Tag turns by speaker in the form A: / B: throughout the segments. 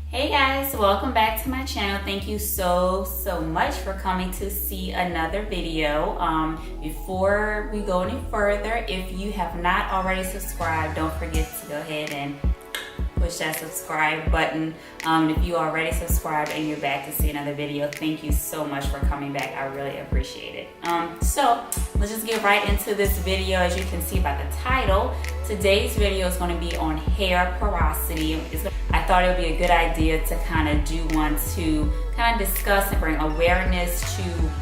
A: Hey guys, welcome back to my channel. Thank you so much for coming to see another video. Before we go any further, if you have not already subscribed, don't forget to go ahead and push that subscribe button. If you already subscribed and you're back to see another video, thank you so much for coming back. I really appreciate it. So let's just get right into this video. As you can see by the title, today's video is going to be on hair porosity. I thought it would be a good idea to kind of do one to kind of discuss and bring awareness to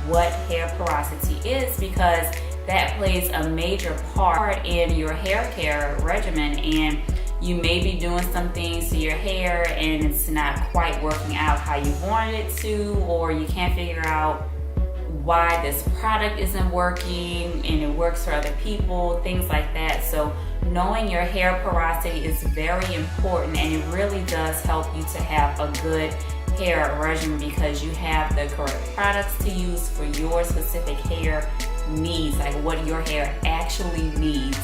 A: what hair porosity is, because that plays a major part in your hair care regimen. And you may be doing some things to your hair and it's not quite working out how you wanted it to, or you can't figure out why this product isn't working and it works for other people, things like that. So knowing your hair porosity is very important, and it really does help you to have a good hair regimen because you have the correct products to use for your specific hair needs, like what your hair actually needs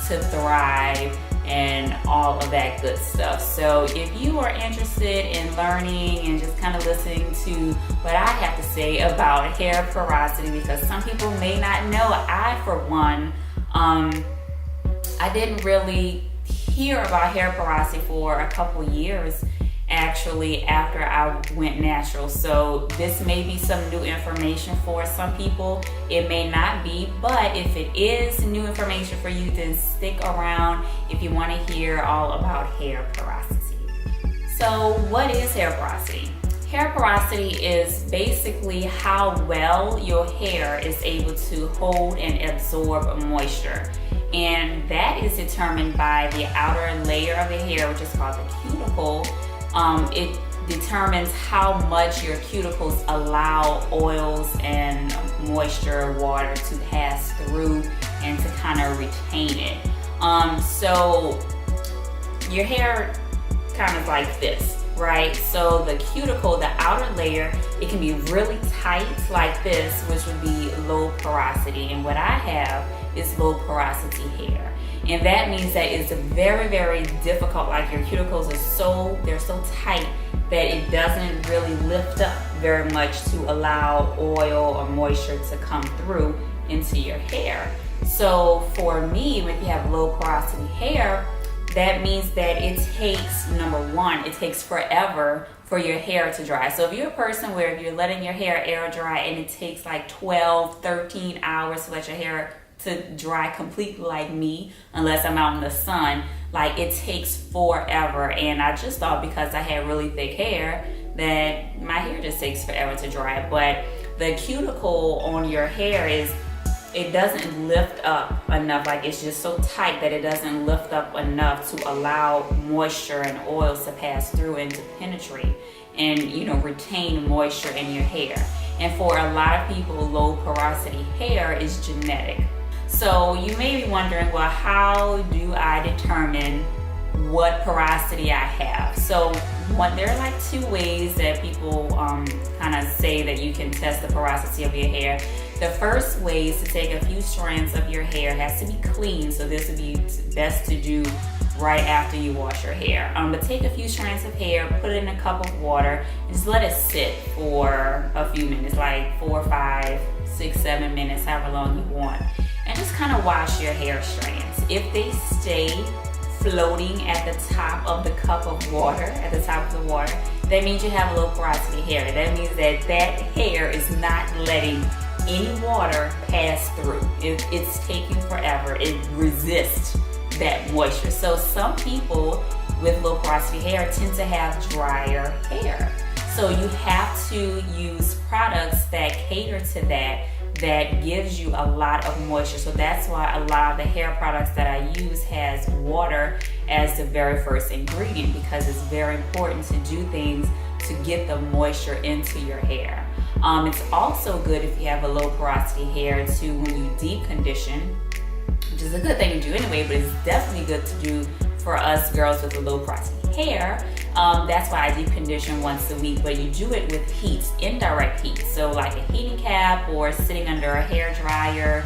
A: to thrive and all of that good stuff. So if you are interested in learning and just kind of listening to what I have to say about hair porosity, because some people may not know, I for one, I didn't really hear about hair porosity for a couple years actually after I went natural. So this may be some new information for some people. It may not be, but if it is new information for you, then stick around if you want to hear all about hair porosity. So what is hair porosity? Hair porosity is basically how well your hair is able to hold and absorb moisture. And that is determined by the outer layer of the hair, which is called the cuticle. It determines how much your cuticles allow oils and moisture, water to pass through and to kind of retain it. So your hair kind of like this, right? So the cuticle, the outer layer, it can be really tight like this, which would be low porosity. And what I have is low porosity hair. And that means that it's very difficult, like your cuticles are they're so tight that it doesn't really lift up very much to allow oil or moisture to come through into your hair. So for me, if you have low porosity hair, that means that it takes, number one, it takes forever for your hair to dry. So if you're a person where if you're letting your hair air dry and it takes like 12, 13 hours to let your hair to dry completely like me, unless I'm out in the sun, like it takes forever. And I just thought because I had really thick hair that my hair just takes forever to dry. But the cuticle on your hair it doesn't lift up enough, like it's just so tight that it doesn't lift up enough to allow moisture and oils to pass through and to penetrate and retain moisture in your hair. And for a lot of people, low porosity hair is genetic. So you may be wondering, well, how do I determine what porosity I have? So there are like two ways that people kind of say that you can test the porosity of your hair. The first way is to take a few strands of your hair. It has to be clean, so this would be best to do right after you wash your hair. But take a few strands of hair, put it in a cup of water, and just let it sit for a few minutes, like 4, 5, 6, 7 minutes, however long you want. And just kind of wash your hair strands. If they stay floating at the top of the cup of water, that means you have low porosity hair. That means that hair is not letting any water pass through. It's taking forever. It resists that moisture. So some people with low porosity hair tend to have drier hair. So you have to use products that cater to that gives you a lot of moisture. So that's why a lot of the hair products that I use has water as the very first ingredient, because it's very important to do things to get the moisture into your hair. It's also good if you have a low porosity hair to, when you deep condition, which is a good thing to do anyway, but it's definitely good to do for us girls with a low porosity hair. That's why I deep condition once a week, but you do it with heat, indirect heat. So like a heating cap or sitting under a hair dryer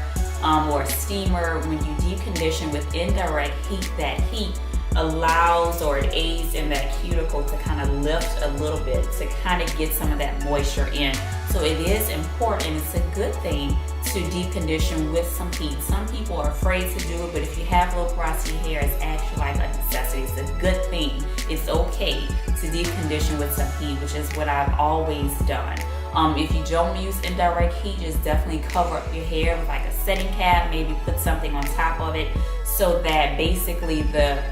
A: or a steamer. When you deep condition with indirect heat, that heat allows or it aids in that cuticle to kind of lift a little bit, to kind of get some of that moisture in. So it is important, it's a good thing to deep condition with some heat. Some people are afraid to do it, but if you have low porosity hair, it's actually like a necessity. It's a good thing. It's okay to deep condition with some heat, which is what I've always done. If you don't use indirect heat, just definitely cover up your hair with like a setting cap, maybe put something on top of it, so that basically the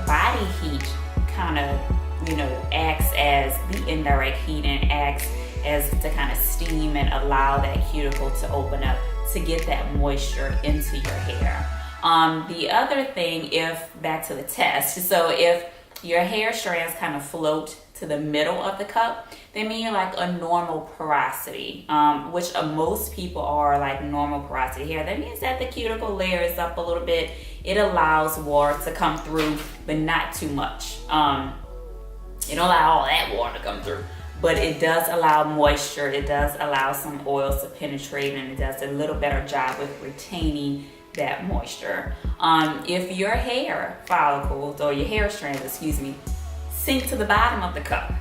A: body heat kind of, you know, acts as the indirect heat and acts as to kind of steam and allow that cuticle to open up to get that moisture into your hair. The other thing, back to the test, so if your hair strands kind of float to the middle of the cup, they mean you're like a normal porosity, which most people are like normal porosity hair. That means that the cuticle layer is up a little bit. It allows water to come through, but not too much. It don't allow all that water to come through, but it does allow moisture. It does allow some oils to penetrate, and it does a little better job with retaining that moisture. If your hair follicles, or your hair strands, excuse me, sink to the bottom of the cup,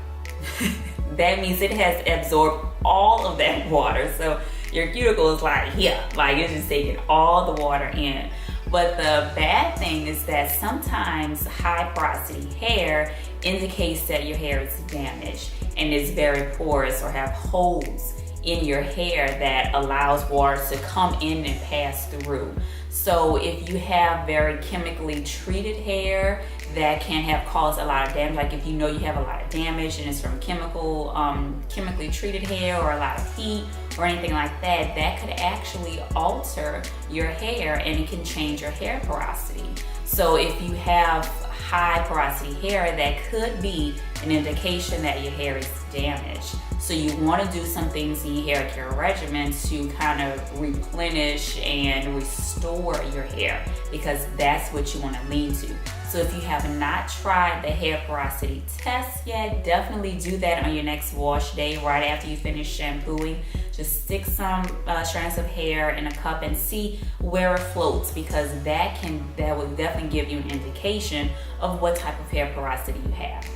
A: that means it has absorbed all of that water. So your cuticle is like here, like it's just taking all the water in. But the bad thing is that sometimes high porosity hair indicates that your hair is damaged and is very porous or have holes in your hair that allows water to come in and pass through. So if you have very chemically treated hair, that can have caused a lot of damage. Like if you know you have a lot of damage and it's from chemically treated hair or a lot of heat or anything like that, that could actually alter your hair and it can change your hair porosity. So if you have high porosity hair, that could be an indication that your hair is damaged. So you want to do some things in your hair care regimen to kind of replenish and restore your hair, because that's what you want to lean to. So if you have not tried the hair porosity test yet, definitely do that on your next wash day right after you finish shampooing. Just stick some strands of hair in a cup and see where it floats, because that will definitely give you an indication of what type of hair porosity you have.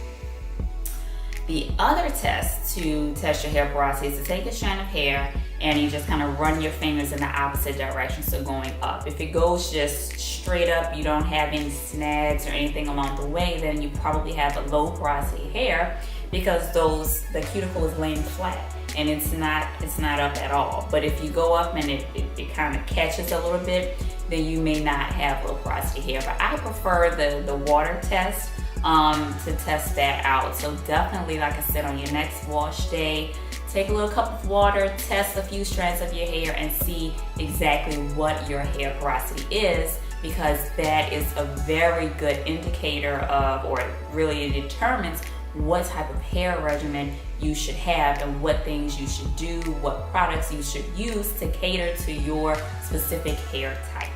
A: The other test to test your hair porosity is to take a strand of hair and you just kind of run your fingers in the opposite direction, so going up. If it goes just straight up, you don't have any snags or anything along the way, then you probably have a low porosity hair, because the cuticle is laying flat and it's not up at all. But if you go up and it kind of catches a little bit, then you may not have low porosity hair. But I prefer the water test to test that out. So definitely, like I said, on your next wash day, take a little cup of water, test a few strands of your hair and see exactly what your hair porosity is, because that is a very good indicator of, or really it determines what type of hair regimen you should have and what things you should do, what products you should use to cater to your specific hair type.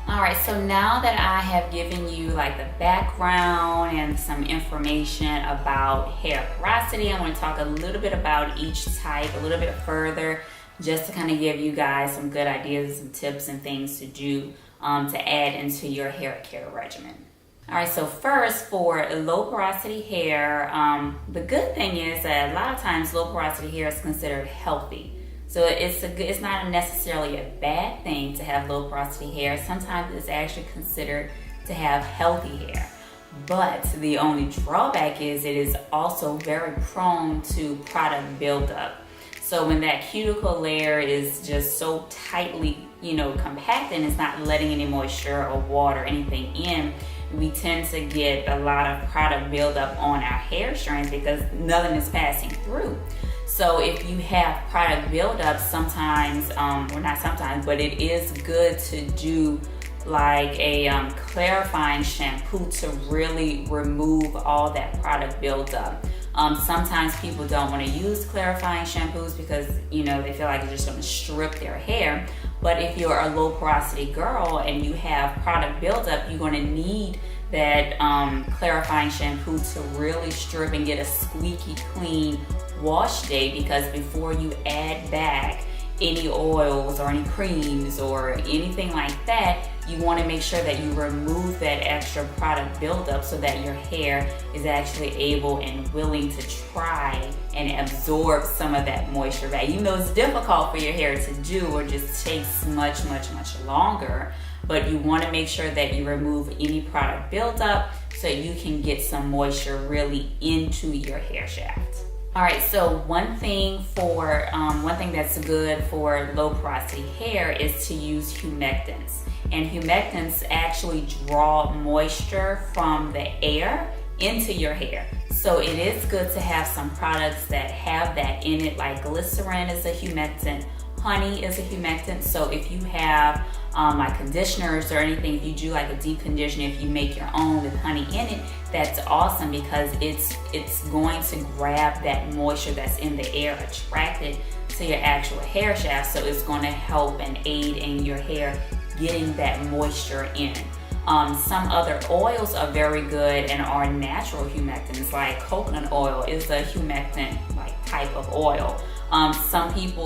A: Alright, so now that I have given you like the background and some information about hair porosity, I want to talk a little bit about each type a little bit further, just to kind of give you guys some good ideas and tips and things to do to add into your hair care regimen. Alright, so first, for low porosity hair, the good thing is that a lot of times low porosity hair is considered healthy. So it's not necessarily a bad thing to have low porosity hair. Sometimes it's actually considered to have healthy hair. But the only drawback is it is also very prone to product buildup. So when that cuticle layer is just so tightly, compacted and it's not letting any moisture or water or anything in, we tend to get a lot of product buildup on our hair strands because nothing is passing through. So if you have product buildup, sometimes, or not sometimes, but it is good to do like a clarifying shampoo to really remove all that product buildup. Sometimes people don't want to use clarifying shampoos because, they feel like it's just going to strip their hair. But if you're a low porosity girl and you have product buildup, you're going to need that clarifying shampoo to really strip and get a squeaky clean wash day, because before you add back any oils or any creams or anything like that, you want to make sure that you remove that extra product buildup so that your hair is actually able and willing to try and absorb some of that moisture back. Even though it's difficult for your hair to do, or just takes much longer, but you want to make sure that you remove any product buildup so you can get some moisture really into your hair shaft. All right, so one thing that's good for low porosity hair is to use humectants. And humectants actually draw moisture from the air into your hair. So it is good to have some products that have that in it, like glycerin is a humectant, honey is a humectant. So if you have like conditioners or anything, if you do like a deep conditioner, if you make your own with honey in it, that's awesome, because it's going to grab that moisture that's in the air, attracted to your actual hair shaft. So it's going to help and aid in your hair getting that moisture in. Some other oils are very good and are natural humectants, like coconut oil is a humectant like type of oil. Some people,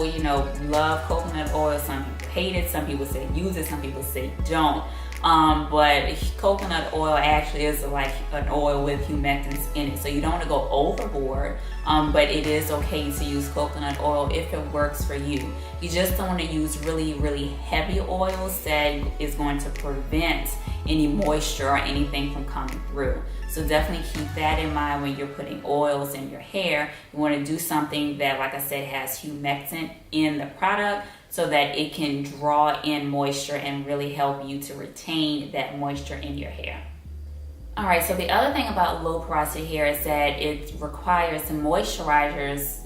A: love coconut oil, some people hate it, some people say use it, some people say don't. But coconut oil actually is like an oil with humectants in it, so you don't want to go overboard, but it is okay to use coconut oil if it works for you. You just don't want to use really heavy oils that is going to prevent any moisture or anything from coming through. So definitely keep that in mind when you're putting oils in your hair. You want to do something that, like I said, has humectant in the product so that it can draw in moisture and really help you to retain that moisture in your hair. All right, so the other thing about low porosity hair is that it requires moisturizers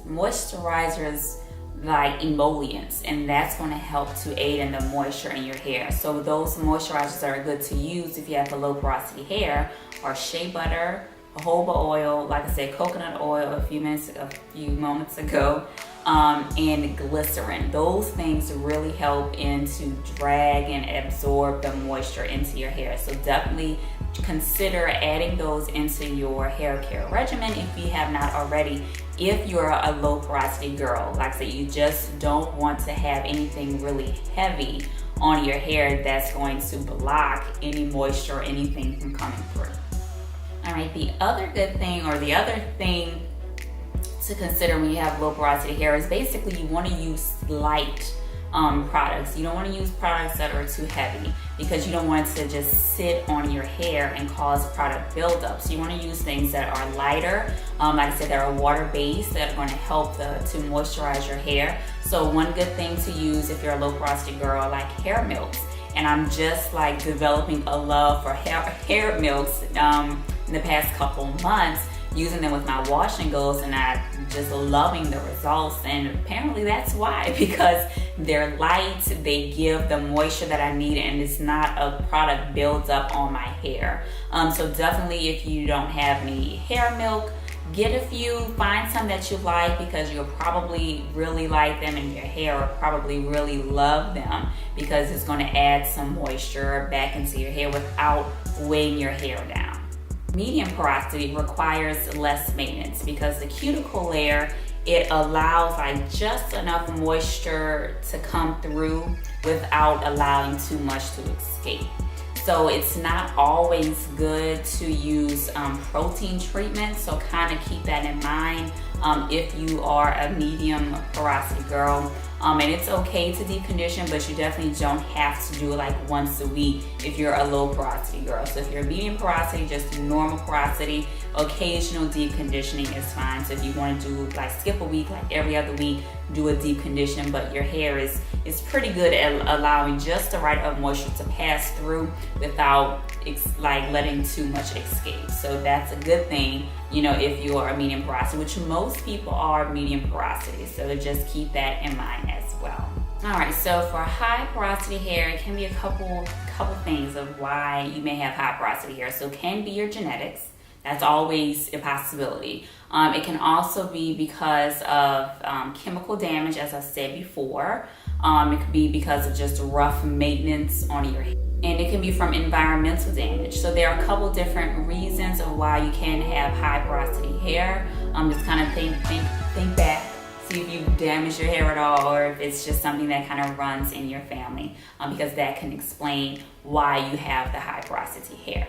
A: like emollients, and that's going to help to aid in the moisture in your hair. So those moisturizers are good to use if you have a low porosity hair, are shea butter, jojoba oil, like I said, coconut oil a few moments ago, and glycerin. Those things really help to drag and absorb the moisture into your hair. So definitely consider adding those into your hair care regimen if you have not already. If you're a low porosity girl, like I said, you just don't want to have anything really heavy on your hair that's going to block any moisture or anything from coming through. All right, the other thing to consider when you have low porosity hair is basically you want to use light products. You don't want to use products that are too heavy, because you don't want it to just sit on your hair and cause product buildup. So you want to use things that are lighter, like I said, that are water-based, that are going to help to moisturize your hair. So one good thing to use if you're a low porosity girl, like hair milks. And I'm just like developing a love for hair milks in the past couple months, using them with my wash and goes, and I'm just loving the results. And apparently that's why, because they're light, they give the moisture that I need, and it's not a product builds up on my hair. So definitely, if you don't have any hair milk, get a few, find some that you like, because you'll probably really like them, and your hair will probably really love them, because it's going to add some moisture back into your hair without weighing your hair down. Medium porosity requires less maintenance, because the cuticle layer, it allows like just enough moisture to come through without allowing too much to escape. So it's not always good to use protein treatments, so kind of keep that in mind if you are a medium porosity girl. And it's okay to deep condition, but you definitely don't have to do it like once a week if you're a low porosity girl. So if you're medium porosity, just normal porosity, occasional deep conditioning is fine. So if you want to do like skip a week, like every other week, do a deep condition, but your hair is pretty good at allowing just the right of moisture to pass through without like letting too much escape. So that's a good thing, if you are a medium porosity, which most people are medium porosity. So just keep that in mind as well. All right, so for high porosity hair, it can be a couple things of why you may have high porosity hair. So it can be your genetics. That's always a possibility. It can also be because of chemical damage, as I said before. It could be because of just rough maintenance on your hair. And it can be from environmental damage. So there are a couple different reasons of why you can have high porosity hair. Just kind of think back see if you've damaged your hair at all, or if it's just something that kind of runs in your family, because that can explain why you have the high porosity hair.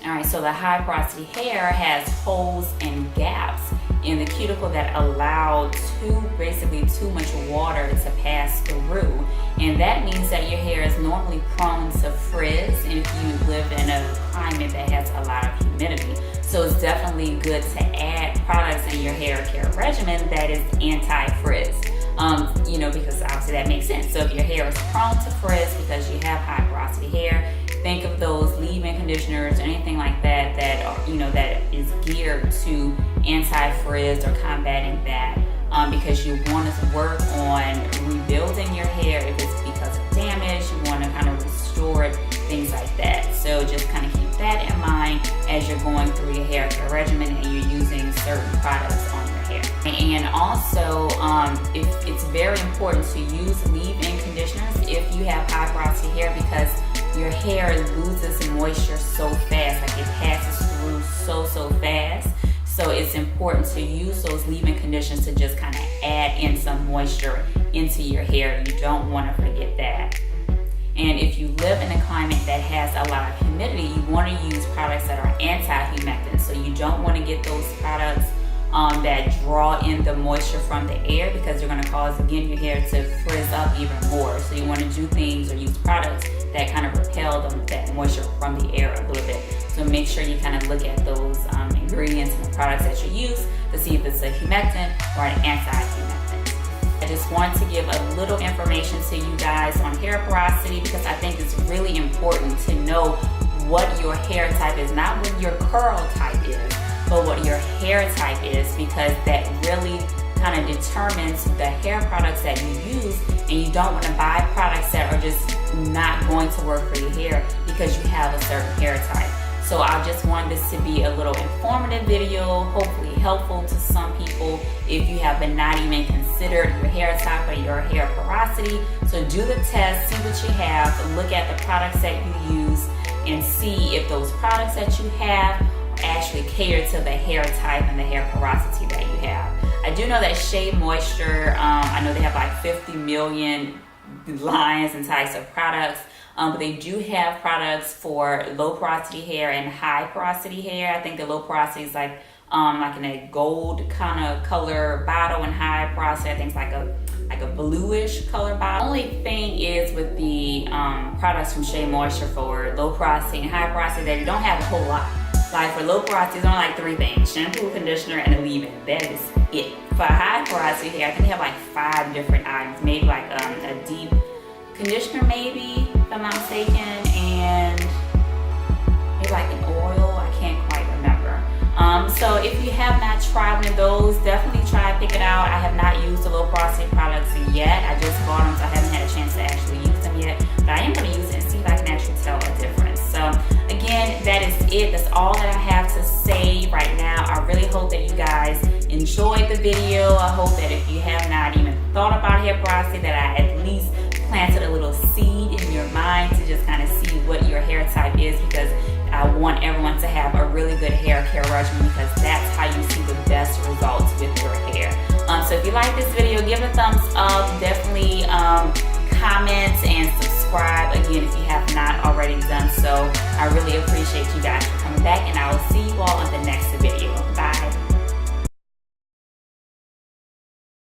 A: All right, so the high porosity hair has holes and gaps in the cuticle that allow basically too much water to pass through. And that means that your hair is normally prone to frizz and if you live in a climate that has a lot of humidity. So it's definitely good to add products in your hair care regimen that is anti-frizz. Because obviously that makes sense. So if your hair is prone to frizz because you have high porosity hair, think of those leave-in conditioners or anything like that that is geared to anti-frizz or combating that, because you want to work on rebuilding your hair if it's because of damage. You want to kind of restore it, things like that. So just kind of keep that in mind as you're going through your hair care regimen and you're using certain products on your hair. And also, it's very important to use leave-in conditioners if you have high porosity hair, because your hair loses moisture so fast, like it passes through so fast. So it's important to use those leave-in conditioners to just kind of add in some moisture into your hair. You don't want to forget that. And if you live in a climate that has a lot of humidity, you want to use products that are anti-humectant. So you don't want to get those products that draw in the moisture from the air, because you're going to cause, again, your hair to frizz up even more. So you want to do things or use products that kind of repel that moisture from the air a little bit. So make sure you kind of look at those ingredients and the products that you use to see if it's a humectant or an anti-humectant. I just want to give a little information to you guys on hair porosity, because I think it's really important to know what your hair type is, not what your curl type is, but what your hair type is, because that really kind of determines the hair products that you use. And you don't want to buy products that are just not going to work for your hair because you have a certain hair type. So I just wanted this to be a little informative video, hopefully helpful to some people if you have not even considered your hair type or your hair porosity. So do the test, see what you have, look at the products that you use, and see if those products that you have actually cater to the hair type and the hair porosity that you have. I do know that Shea Moisture, I know they have like 50 million lines and types of products, but they do have products for low porosity hair and high porosity hair. I think the low porosity is like in a gold kind of color bottle, and high porosity I think it's like a bluish color bottle. Only thing is with the products from Shea Moisture for low porosity and high porosity, they don't have a whole lot. Like for low porosity, it's only like 3 things: shampoo, conditioner, and a leave-in. That is it. For high porosity hair, I think they have like 5 different items. Maybe like a deep conditioner, maybe, if I'm not mistaken, and maybe like an oil. I can't quite remember. So if you have not tried one of those, definitely try pick it out. I have not used the low porosity products yet. I just bought them, so I haven't had a chance to actually use them yet. But I am going to use it and see if I can actually tell a difference. So again, that is it. That's all that I have to say right now. I really hope that you guys enjoyed the video. I hope that if you have not even thought about hair porosity, that I at least planted a little seed in your mind to just kind of see what your hair type is, because I want everyone to have a really good hair care regimen, because that's how you see the best results with your hair. So if you like this video, give it a thumbs up. Definitely comment and subscribe again if you have not already done so. I really appreciate you guys for coming back, and I will see you all in the next video. Bye.